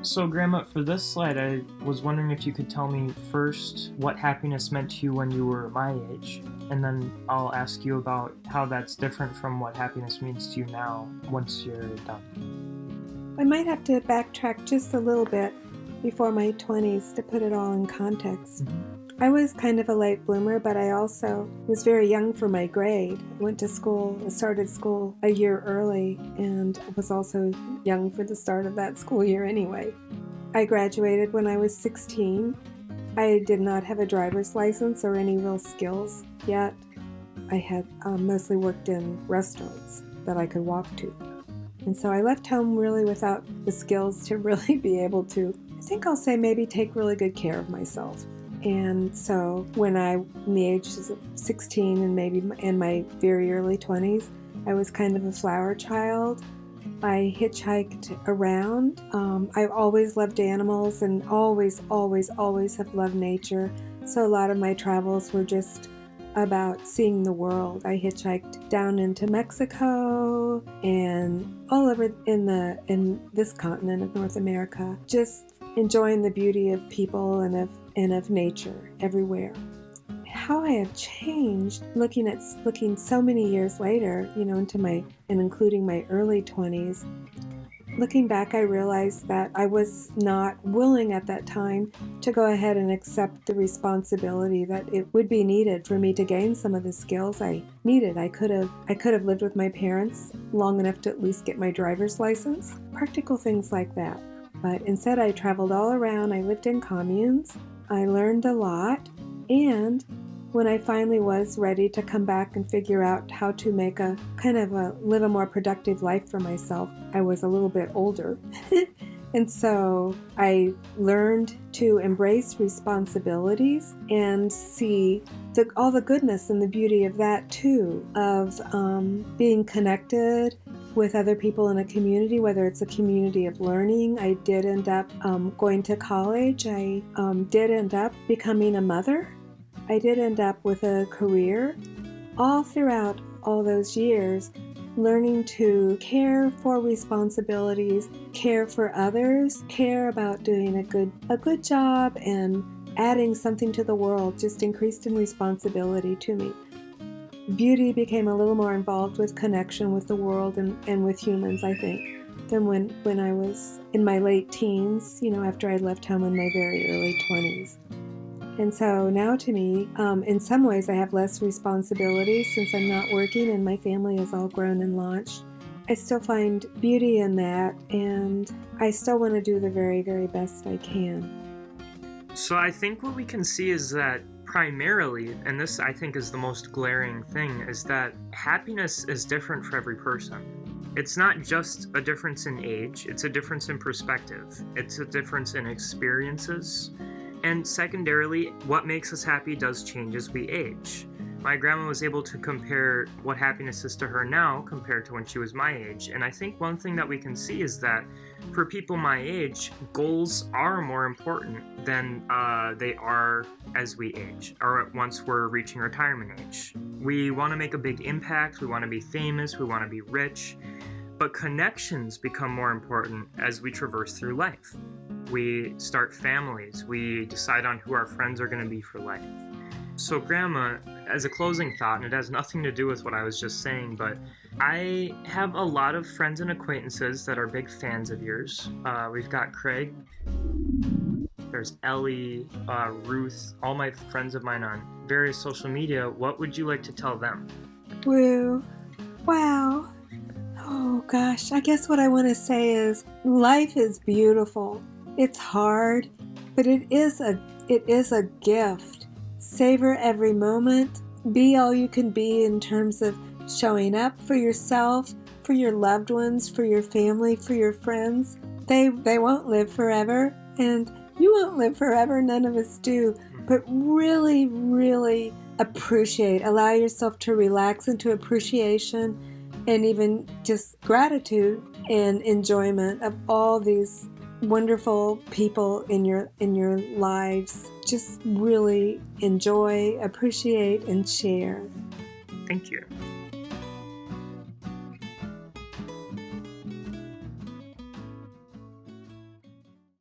So, Grandma, for this slide, I was wondering if you could tell me first what happiness meant to you when you were my age, and then I'll ask you about how that's different from what happiness means to you now once you're done. I might have to backtrack just a little bit before my 20s to put it all in context. I was kind of a late bloomer, but I also was very young for my grade. I went to school, I started school a year early, and was also young for the start of that school year anyway. I graduated when I was 16. I did not have a driver's license or any real skills yet. I had mostly worked in restaurants that I could walk to. And so I left home really without the skills to really be able to, I think I'll say maybe take really good care of myself. And so when in the age of 16 and maybe in my very early 20s, I was kind of a flower child. I hitchhiked around. I've always loved animals and always have loved nature. So a lot of my travels were just about seeing the world. I hitchhiked down into Mexico and all over in this continent of North America, just enjoying the beauty of people and of nature everywhere. How I have changed looking so many years later, into including my early 20s. Looking back, I realized that I was not willing at that time to go ahead and accept the responsibility that it would be needed for me to gain some of the skills I needed. I could have lived with my parents long enough to at least get my driver's license, practical things like that. But instead, I traveled all around. I lived in communes. I learned a lot, and when I finally was ready to come back and figure out how to make live a more productive life for myself, I was a little bit older. And so I learned to embrace responsibilities and see all the goodness and the beauty of that too, of being connected with other people in a community, whether it's a community of learning. I did end up going to college. I did end up becoming a mother. I did end up with a career. All throughout all those years, learning to care for responsibilities, care for others, care about doing a good job and adding something to the world just increased in responsibility to me. Beauty became a little more involved with connection with the world and with humans, I think, than when I was in my late teens, after I left home in my very early 20s. And so now to me, in some ways I have less responsibility since I'm not working and my family is all grown and launched. I still find beauty in that, and I still want to do the very, very best I can. So I think what we can see is that primarily, and this I think is the most glaring thing, is that happiness is different for every person. It's not just a difference in age, it's a difference in perspective. It's a difference in experiences. And secondarily, what makes us happy does change as we age. My grandma was able to compare what happiness is to her now compared to when she was my age. And I think one thing that we can see is that for people my age, goals are more important than they are as we age, or once we're reaching retirement age. We want to make a big impact, we want to be famous, we want to be rich, but connections become more important as we traverse through life. We start families, we decide on who our friends are going to be for life. So Grandma, as a closing thought, and it has nothing to do with what I was just saying, but I have a lot of friends and acquaintances that are big fans of yours. We've got Craig, there's Ellie, Ruth, all my friends of mine on various social media. What would you like to tell them? Woo. Wow. Oh gosh, I guess what I want to say is life is beautiful. It's hard, but it is a gift. Savor every moment. Be all you can be in terms of showing up for yourself, for your loved ones, for your family, for your friends. They won't live forever, and you won't live forever. None of us do. But really, really appreciate. Allow yourself to relax into appreciation and even just gratitude and enjoyment of all these wonderful people in your lives. Just really enjoy, appreciate, and share. Thank you.